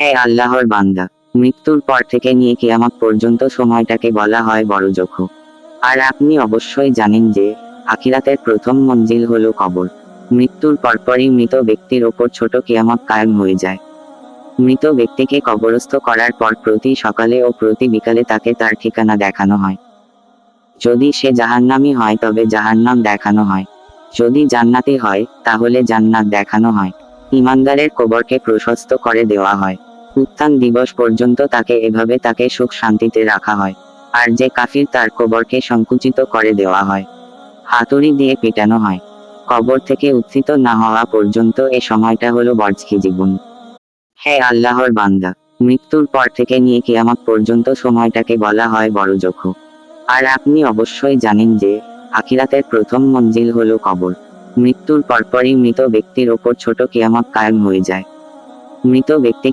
হে আল্লাহর বান্দা, মৃত্যুর পর থেকে নিয়ে কিয়ামত পর্যন্ত সময়টাকে বলা হয় বড়জখ। আর আপনি অবশ্যই জানেন যে আখিরাতের প্রথম মঞ্জিল হলো কবর। মৃত্যুর পরপরই মৃত ব্যক্তির ওপর ছোট কিয়ামত কায়েম হয়ে যায়। মৃত ব্যক্তিকে কবরস্থ করার পর প্রতি সকালে ও প্রতি বিকালে তাকে তার ঠিকানা দেখানো হয়। যদি সে জাহান্নামী হয় তবে জাহান্নাম দেখানো হয়, যদি জান্নাতি হয় তাহলে জান্নাত দেখানো হয়। ইমানদারের কবরকে প্রশস্ত করে দেওয়া হয়। উত্থান দিবস পর্যন্ত তাকে সুখ শান্তিতে রাখা হয়। আর যে কাফির তার কবরকে সংকুচিত করে দেওয়া হয়, হাতুড়ি দিয়ে পিটানো হয়। কবর থেকে উত্থিত না হওয়া পর্যন্ত এ সময়টা হলো বরজখী জীবন। হে আল্লাহর বান্দা, মৃত্যুর পর থেকে নিয়ে কিয়ামত পর্যন্ত সময়টাকে বলা হয় বড়জখ। আর আপনি অবশ্যই জানেন যে আখিরাতের প্রথম মঞ্জিল হলো কবর। মৃত্যুর পরপরই মৃত ব্যক্তির ওপর ছোট কিয়ামত কায়েম হয়ে যায়। মৃত ব্যক্তি